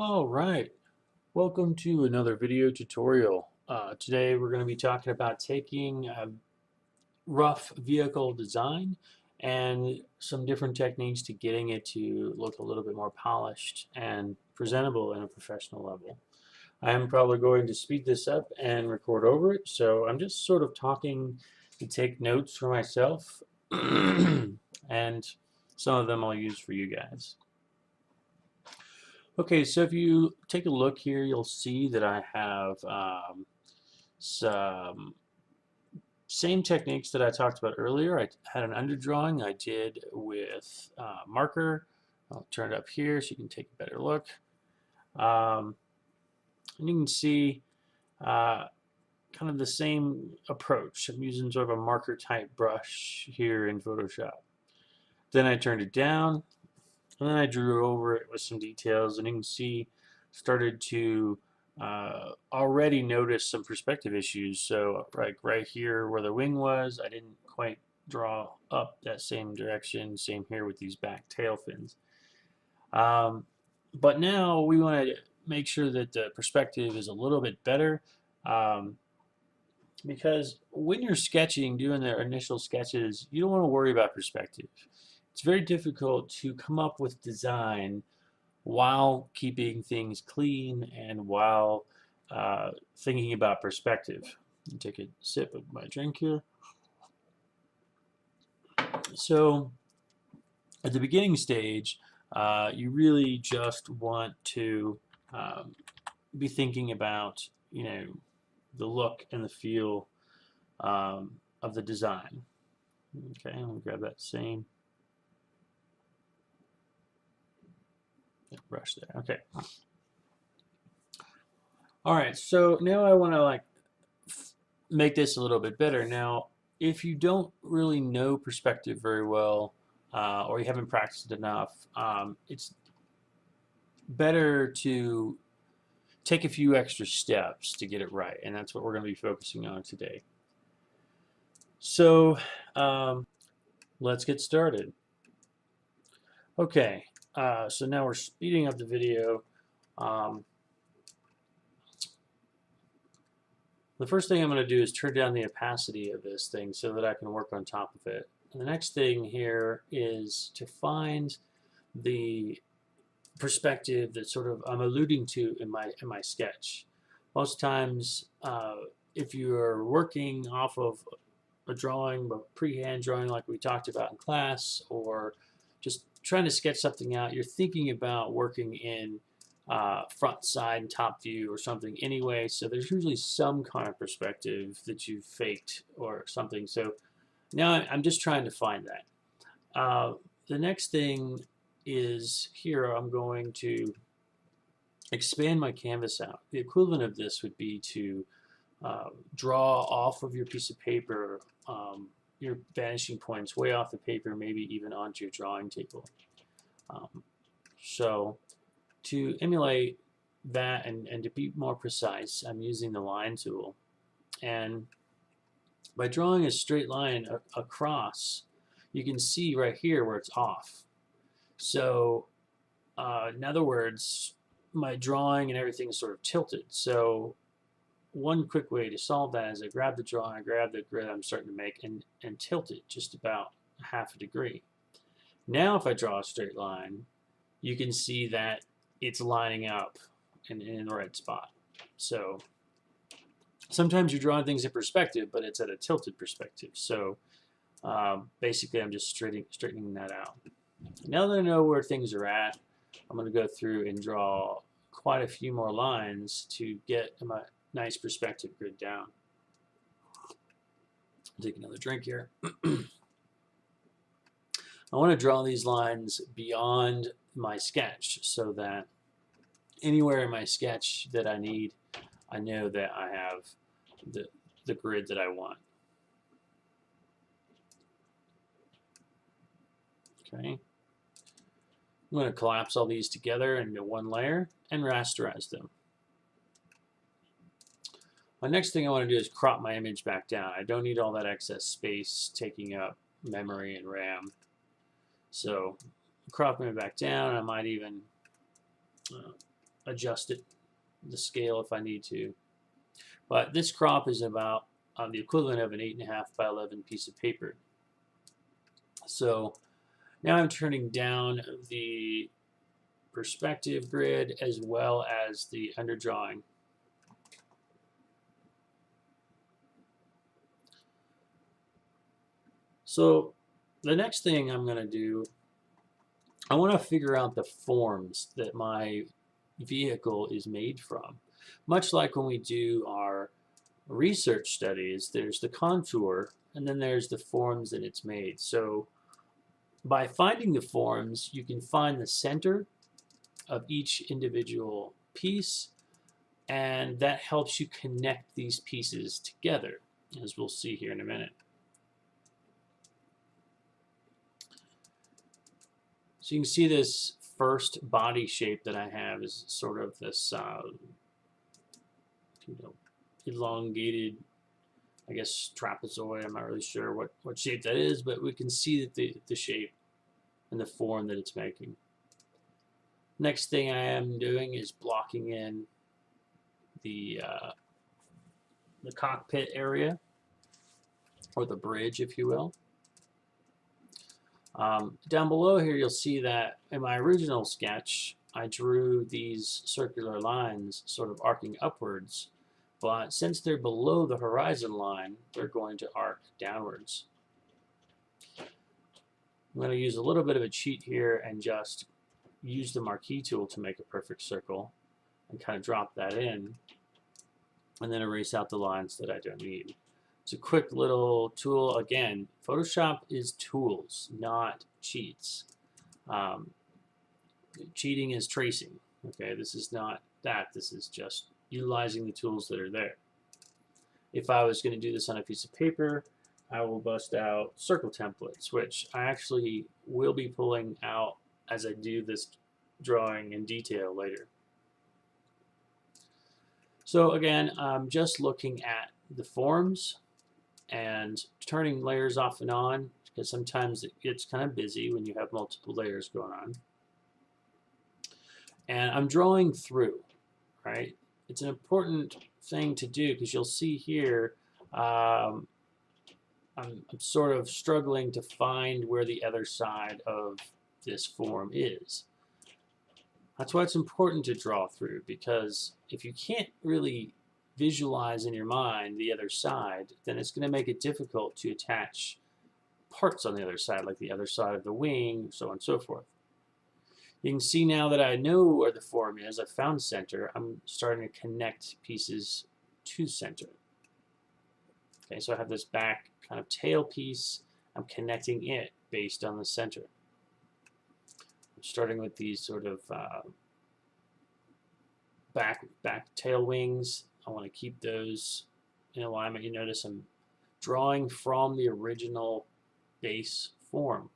All right, welcome to another video tutorial. Today we're going to be talking about taking rough vehicle design and some different techniques to getting it to look a little bit more polished and presentable in a professional level. I am probably going to speed this up and record over it, so I'm just sort of talking to take notes for myself, and some of them I'll use for you guys. Okay, so if you take a look here, you'll see that I have some same techniques that I talked about earlier. I had an underdrawing I did with marker. I'll turn it up here so you can take a better look. And you can see kind of the same approach. I'm using sort of a marker type brush here in Photoshop. Then I turned it down, and then I drew over it with some details, and you can see started to already notice some perspective issues. So like right here where the wing was, I didn't quite draw up that same direction. Same here with these back tail fins. But now we want to make sure that the perspective is a little bit better, because when you're sketching, doing the initial sketches, you don't want to worry about perspective. It's very difficult to come up with design while keeping things clean and while thinking about perspective. Take a sip of my drink here. So at the beginning stage, you really just want to be thinking about, the look and the feel of the design. Okay, I'm gonna grab that same brush there. Okay. All right, so now I want to make this a little bit better. Now, if you don't really know perspective very well, or you haven't practiced it enough, it's better to take a few extra steps to get it right, and that's what we're going to be focusing on today. So let's get started. Okay, so now we're speeding up the video. The first thing I'm going to do is turn down the opacity of this thing so that I can work on top of it. And the next thing here is to find the perspective that sort of I'm alluding to in my sketch. Most times, if you are working off of a drawing, but pre-hand drawing like we talked about in class, or just trying to sketch something out, you're thinking about working in front, side, and top view or something anyway, so there's usually some kind of perspective that you've faked or something. So now I'm just trying to find that. The next thing is here I'm going to expand my canvas out. The equivalent of this would be to draw off of your piece of paper your vanishing points way off the paper, maybe even onto your drawing table. So to emulate that and to be more precise, I'm using the line tool. And by drawing a straight line across, you can see right here where it's off. So in other words, my drawing and everything is sort of tilted. So one quick way to solve that is I grab the drawing, I grab the grid I'm starting to make, and tilt it just about half a degree. Now if I draw a straight line, you can see that it's lining up in the right spot. So sometimes you're drawing things in perspective, but it's at a tilted perspective. So basically I'm just straightening that out. Now that I know where things are at, I'm going to go through and draw quite a few more lines to get my nice perspective grid down. Take another drink here. I want to draw these lines beyond my sketch so that anywhere in my sketch that I need, I know that I have the grid that I want. Okay. I'm going to collapse all these together into one layer and rasterize them. My next thing I want to do is crop my image back down. I don't need all that excess space taking up memory and RAM. So cropping it back down, I might even adjust it, the scale if I need to. But this crop is about the equivalent of an 8.5 by 11 piece of paper. So now I'm turning down the perspective grid as well as the underdrawing. So the next thing I'm going to do, I want to figure out the forms that my vehicle is made from. Much like when we do our research studies, there's the contour and then there's the forms that it's made. So by finding the forms, you can find the center of each individual piece, and that helps you connect these pieces together, as we'll see here in a minute. So you can see this first body shape that I have is sort of this elongated, I guess, trapezoid. I'm not really sure what shape that is, but we can see that the shape and the form that it's making. Next thing I am doing is blocking in the cockpit area, or the bridge, if you will. Down below here, you'll see that in my original sketch, I drew these circular lines sort of arcing upwards, but since they're below the horizon line, they're going to arc downwards. I'm going to use a little bit of a cheat here and just use the marquee tool to make a perfect circle and kind of drop that in, and then erase out the lines that I don't need. It's a quick little tool. Again, Photoshop is tools, not cheats. Cheating is tracing. Okay, this is not that. This is just utilizing the tools that are there. If I was going to do this on a piece of paper, I will bust out circle templates, which I actually will be pulling out as I do this drawing in detail later. So again, I'm just looking at the forms and turning layers off and on, because sometimes it gets kind of busy when you have multiple layers going on. And I'm drawing through, right? It's an important thing to do, because you'll see here I'm sort of struggling to find where the other side of this form is. That's why it's important to draw through, because if you can't really visualize in your mind the other side, then it's going to make it difficult to attach parts on the other side, like the other side of the wing, so on and so forth. You can see now that I know where the form is, I found center, I'm starting to connect pieces to center. Okay, so I have this back kind of tail piece, I'm connecting it based on the center. I'm starting with these sort of back tail wings. I want to keep those in alignment. You notice I'm drawing from the original base form.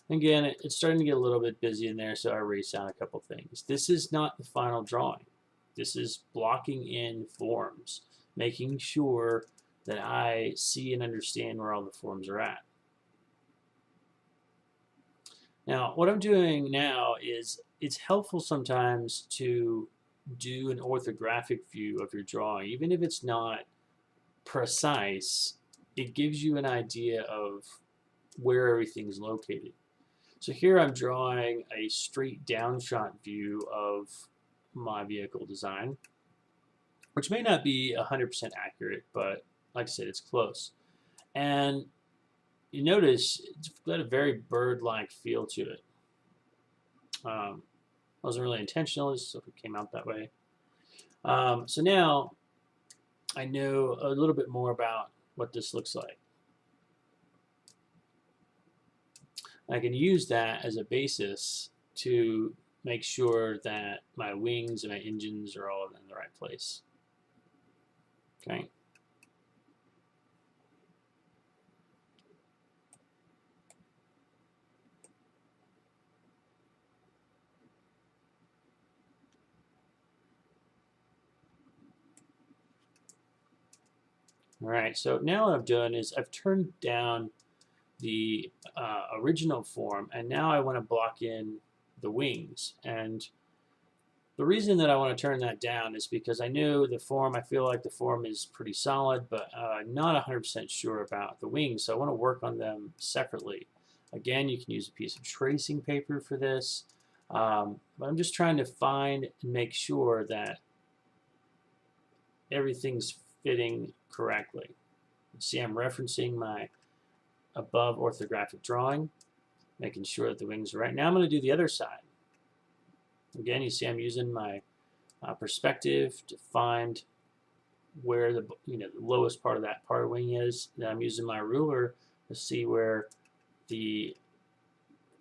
Again, it's starting to get a little bit busy in there, so I erase out a couple things. This is not the final drawing. This is blocking in forms, making sure that I see and understand where all the forms are at. Now, what I'm doing now is it's helpful sometimes to do an orthographic view of your drawing. Even if it's not precise, it gives you an idea of where everything's located. So here I'm drawing a straight down shot view of my vehicle design, which may not be 100% accurate, but like I said, it's close. And you notice it's got a very bird-like feel to it. Wasn't really intentional, just sort of came out that way. So now I know a little bit more about what this looks like. I can use that as a basis to make sure that my wings and my engines are all in the right place. Okay. All right, so now what I've done is I've turned down the original form, and now I want to block in the wings. And the reason that I want to turn that down is because I know the form, I feel like the form is pretty solid, but not 100% sure about the wings, so I want to work on them separately. Again, you can use a piece of tracing paper for this, but I'm just trying to find and make sure that everything's fitting correctly. You see, I'm referencing my above orthographic drawing, making sure that the wings are right. Now I'm going to do the other side. Again, you see I'm using my perspective to find where the the lowest part of that part wing is. Then I'm using my ruler to see where the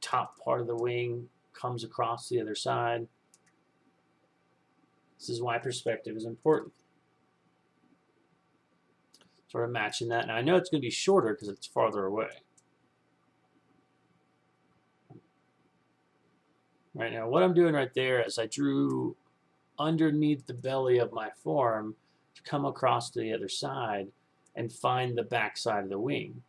top part of the wing comes across the other side. This is why perspective is important. Sort of matching that. Now I know it's going to be shorter because it's farther away. Right now, what I'm doing right there is I drew underneath the belly of my form to come across to the other side and find the back side of the wing.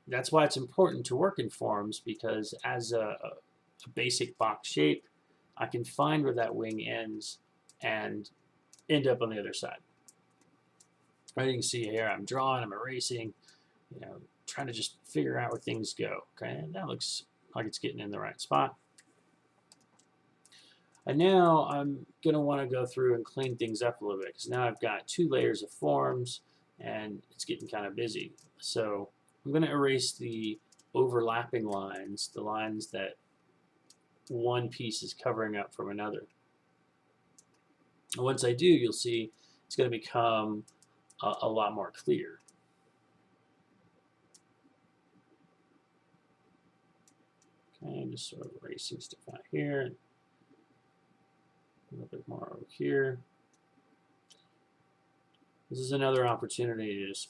That's why it's important to work in forms, because as a basic box shape, I can find where that wing ends and end up on the other side. Right, you can see here I'm drawing, I'm erasing, trying to just figure out where things go. Okay, and that looks like it's getting in the right spot. And now I'm going to want to go through and clean things up a little bit, because now I've got 2 layers of forms and it's getting kind of busy. So I'm going to erase the overlapping lines, the lines that one piece is covering up from another. And once I do, you'll see it's going to become a lot more clear. Okay, just sort of erasing stuff out here. A little bit more over here. This is another opportunity to just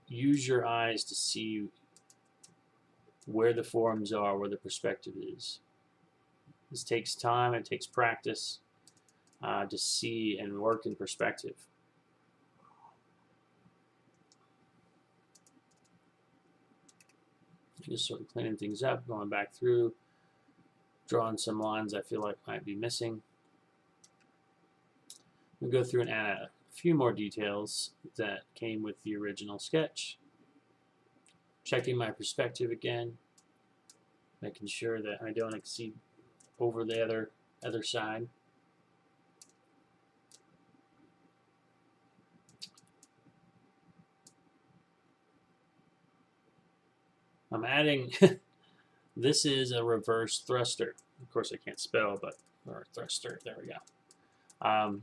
use your eyes to see where the forms are, where the perspective is. This takes time, it takes practice to see and work in perspective. Just sort of cleaning things up, going back through, drawing some lines I feel like might be missing. We'll go through and add a few more details that came with the original sketch. Checking my perspective again, making sure that I don't exceed over the other side. I'm adding, this is a reverse thruster. Of course I can't spell, but, or thruster, there we go.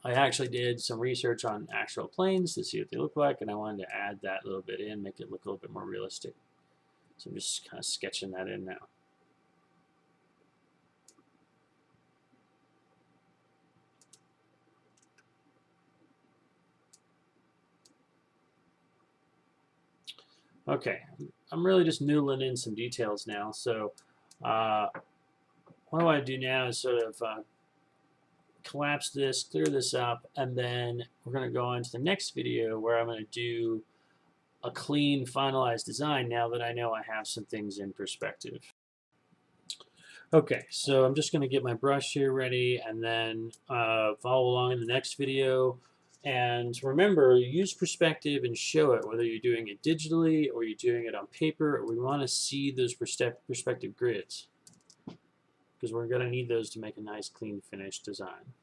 I actually did some research on actual planes to see what they look like, and I wanted to add that little bit in, make it look a little bit more realistic. So I'm just kind of sketching that in now. Okay, I'm really just noodling in some details now. So what I want to do now is sort of collapse this, clear this up, and then we're going to go on to the next video where I'm going to do a clean, finalized design now that I know I have some things in perspective. Okay, so I'm just going to get my brush here ready and then follow along in the next video. And remember, use perspective and show it, whether you're doing it digitally or you're doing it on paper. We want to see those perspective grids, because we're going to need those to make a nice, clean, finished design.